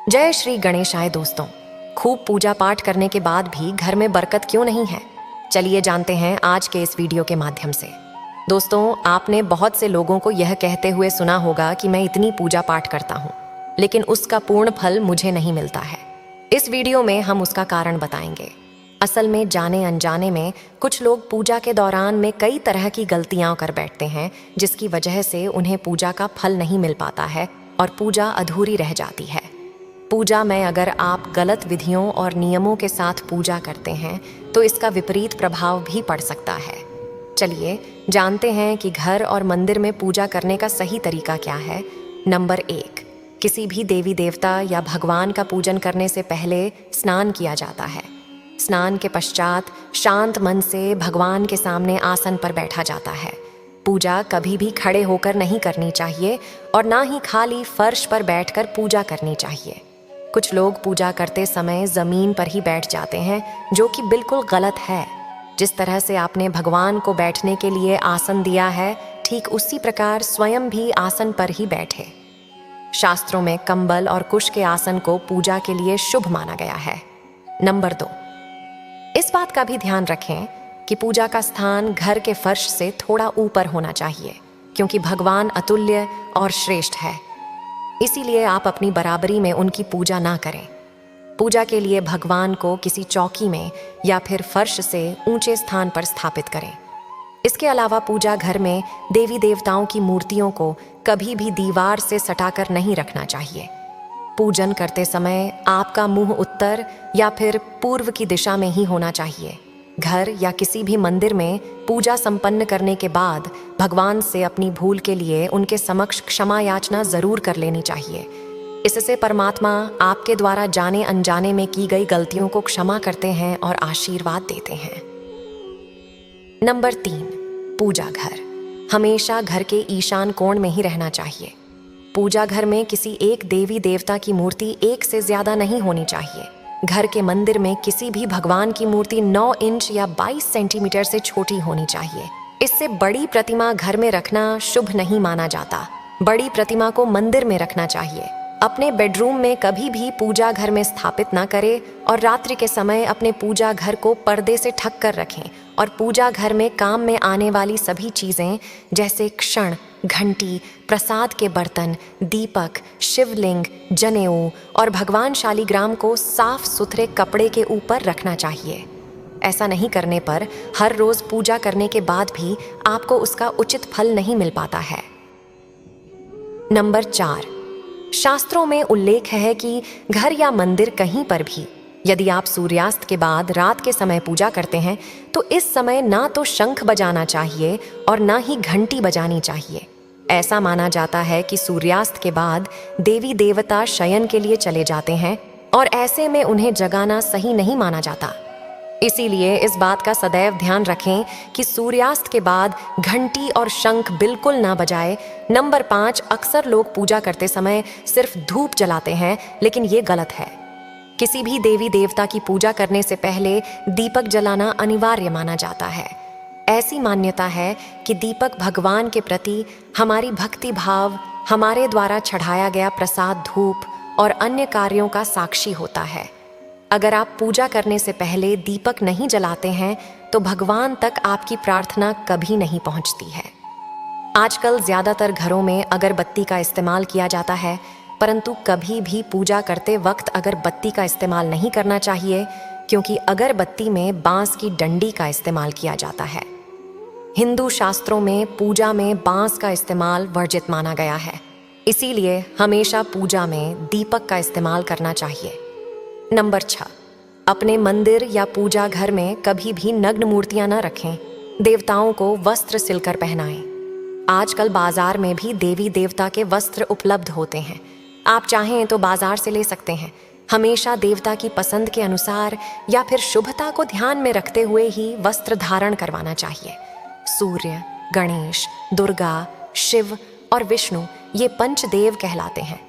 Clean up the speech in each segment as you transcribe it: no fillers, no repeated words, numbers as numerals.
जय श्री गणेशाय दोस्तों। खूब पूजा पाठ करने के बाद भी घर में बरकत क्यों नहीं है, चलिए जानते हैं आज के इस वीडियो के माध्यम से। दोस्तों, आपने बहुत से लोगों को यह कहते हुए सुना होगा कि मैं इतनी पूजा पाठ करता हूँ लेकिन उसका पूर्ण फल मुझे नहीं मिलता है। इस वीडियो में हम उसका कारण बताएंगे। असल में जाने अनजाने में कुछ लोग पूजा के दौरान में कई तरह की गलतियां कर बैठते हैं जिसकी वजह से उन्हें पूजा का फल नहीं मिल पाता है और पूजा अधूरी रह जाती है। पूजा में अगर आप गलत विधियों और नियमों के साथ पूजा करते हैं तो इसका विपरीत प्रभाव भी पड़ सकता है। चलिए जानते हैं कि घर और मंदिर में पूजा करने का सही तरीका क्या है। नंबर 1, किसी भी देवी देवता या भगवान का पूजन करने से पहले स्नान किया जाता है। स्नान के पश्चात शांत मन से भगवान के सामने आसन पर बैठा जाता है। पूजा कभी भी खड़े होकर नहीं करनी चाहिए और ना ही खाली फर्श पर बैठकर पूजा करनी चाहिए। कुछ लोग पूजा करते समय जमीन पर ही बैठ जाते हैं, जो कि बिल्कुल गलत है। जिस तरह से आपने भगवान को बैठने के लिए आसन दिया है, ठीक उसी प्रकार स्वयं भी आसन पर ही बैठे। शास्त्रों में कंबल और कुश के आसन को पूजा के लिए शुभ माना गया है। नंबर 2, इस बात का भी ध्यान रखें कि पूजा का स्थान घर के फर्श से थोड़ा ऊपर होना चाहिए, क्योंकि भगवान अतुल्य और श्रेष्ठ है। इसीलिए आप अपनी बराबरी में उनकी पूजा ना करें। पूजा के लिए भगवान को किसी चौकी में या फिर फर्श से ऊंचे स्थान पर स्थापित करें। इसके अलावा पूजा घर में देवी देवताओं की मूर्तियों को कभी भी दीवार से सटाकर नहीं रखना चाहिए। पूजन करते समय आपका मुंह उत्तर या फिर पूर्व की दिशा में ही होना चाहिए। घर या किसी भी मंदिर में पूजा संपन्न करने के बाद भगवान से अपनी भूल के लिए उनके समक्ष क्षमा याचना जरूर कर लेनी चाहिए। इससे परमात्मा आपके द्वारा जाने अनजाने में की गई गलतियों को क्षमा करते हैं और आशीर्वाद देते हैं। नंबर 3, पूजा घर हमेशा घर के ईशान कोण में ही रहना चाहिए। पूजा घर में किसी एक देवी देवता की मूर्ति एक से ज्यादा नहीं होनी चाहिए। घर के मंदिर में किसी भी भगवान की मूर्ति 9 इंच या 22 सेंटीमीटर से छोटी होनी चाहिए। इससे बड़ी प्रतिमा घर में रखना शुभ नहीं माना जाता। बड़ी प्रतिमा को मंदिर में रखना चाहिए। अपने बेडरूम में कभी भी पूजा घर में स्थापित ना करें और रात्रि के समय अपने पूजा घर को पर्दे से ढक कर रखें और पूजा घर में काम में आने वाली सभी चीजें जैसे क्षण, घंटी, प्रसाद के बर्तन, दीपक, शिवलिंग, जनेऊ और भगवान शालिग्राम को साफ सुथरे कपड़े के ऊपर रखना चाहिए। ऐसा नहीं करने पर हर रोज पूजा करने के बाद भी आपको उसका उचित फल नहीं मिल पाता है। नंबर 4, शास्त्रों में उल्लेख है कि घर या मंदिर कहीं पर भी यदि आप सूर्यास्त के बाद रात के समय पूजा करते हैं तो इस समय ना तो शंख बजाना चाहिए और ना ही घंटी बजानी चाहिए। ऐसा माना जाता है कि सूर्यास्त के बाद देवी देवता शयन के लिए चले जाते हैं और ऐसे में उन्हें जगाना सही नहीं माना जाता। इसीलिए इस बात का सदैव ध्यान रखें कि सूर्यास्त के बाद घंटी और शंख बिल्कुल ना बजाए। नंबर 5, अक्सर लोग पूजा करते समय सिर्फ धूप जलाते हैं, लेकिन ये गलत है। किसी भी देवी देवता की पूजा करने से पहले दीपक जलाना अनिवार्य माना जाता है। ऐसी मान्यता है कि दीपक भगवान के प्रति हमारी भक्ति भाव, हमारे द्वारा चढ़ाया गया प्रसाद, धूप और अन्य कार्यों का साक्षी होता है। अगर आप पूजा करने से पहले दीपक नहीं जलाते हैं तो भगवान तक आपकी प्रार्थना कभी नहीं पहुंचती है। आजकल ज्यादातर घरों में अगरबत्ती का इस्तेमाल किया जाता है, परंतु कभी भी पूजा करते वक्त अगरबत्ती का इस्तेमाल नहीं करना चाहिए, क्योंकि अगरबत्ती में बांस की डंडी का इस्तेमाल किया जाता है। हिंदू शास्त्रों में पूजा में बांस का इस्तेमाल वर्जित माना गया है। इसीलिए हमेशा पूजा में दीपक का इस्तेमाल करना चाहिए। नंबर 6, अपने मंदिर या पूजा घर में कभी भी नग्न मूर्तियां न रखें। देवताओं को वस्त्र सिलकर पहनाएं। आजकल बाजार में भी देवी देवता के वस्त्र उपलब्ध होते हैं, आप चाहें तो बाजार से ले सकते हैं। हमेशा देवता की पसंद के अनुसार या फिर शुभता को ध्यान में रखते हुए ही वस्त्र धारण करवाना चाहिए। सूर्य, गणेश, दुर्गा, शिव और विष्णु ये पंचदेव कहलाते हैं।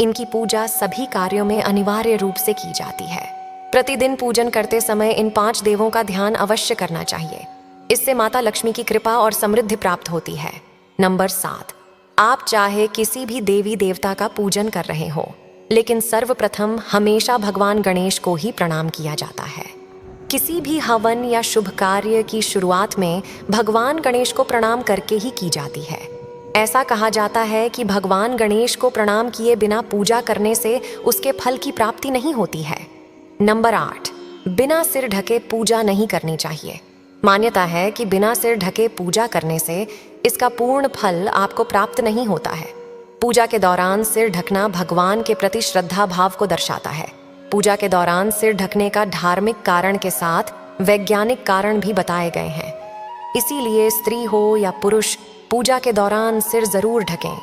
इनकी पूजा सभी कार्यों में अनिवार्य रूप से की जाती है। प्रतिदिन पूजन करते समय इन 5 देवों का ध्यान अवश्य करना चाहिए। इससे माता लक्ष्मी की कृपा और समृद्धि प्राप्त होती है। नंबर 7, आप चाहे किसी भी देवी देवता का पूजन कर रहे हो, लेकिन सर्वप्रथम हमेशा भगवान गणेश को ही प्रणाम किया जाता है। किसी भी हवन या शुभ कार्य की शुरुआत में भगवान गणेश को प्रणाम करके ही की जाती है। ऐसा कहा जाता है कि भगवान गणेश को प्रणाम किए बिना पूजा करने से उसके फल की प्राप्ति नहीं होती है। नंबर 8, बिना सिर ढके पूजा नहीं करनी चाहिए। मान्यता है कि बिना सिर ढके पूजा करने से इसका पूर्ण फल आपको प्राप्त नहीं होता है। पूजा के दौरान सिर ढकना भगवान के प्रति श्रद्धा भाव को दर्शाता है। पूजा के दौरान सिर ढकने का धार्मिक कारण के साथ वैज्ञानिक कारण भी बताए गए हैं। इसीलिए स्त्री हो या पुरुष पूजा के दौरान सिर जरूर ढकें।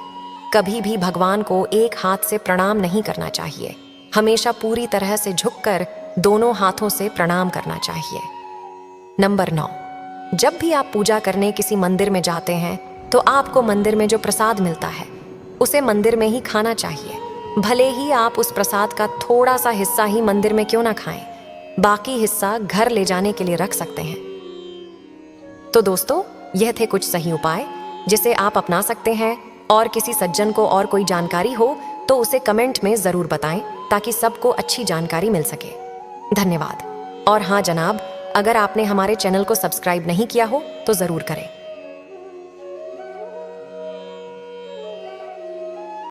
कभी भी भगवान को एक हाथ से प्रणाम नहीं करना चाहिए। हमेशा पूरी तरह से झुककर दोनों हाथों से प्रणाम करना चाहिए। नंबर 9, जब भी आप पूजा करने किसी मंदिर में जाते हैं तो आपको मंदिर में जो प्रसाद मिलता है उसे मंदिर में ही खाना चाहिए। भले ही आप उस प्रसाद का थोड़ा सा हिस्सा ही मंदिर में क्यों ना खाएं, बाकी हिस्सा घर ले जाने के लिए रख सकते हैं। तो दोस्तों, यह थे कुछ सही उपाय जिसे आप अपना सकते हैं, और किसी सज्जन को और कोई जानकारी हो तो उसे कमेंट में ज़रूर बताएं ताकि सबको अच्छी जानकारी मिल सके। धन्यवाद। और हाँ जनाब, अगर आपने हमारे चैनल को सब्सक्राइब नहीं किया हो तो ज़रूर करें।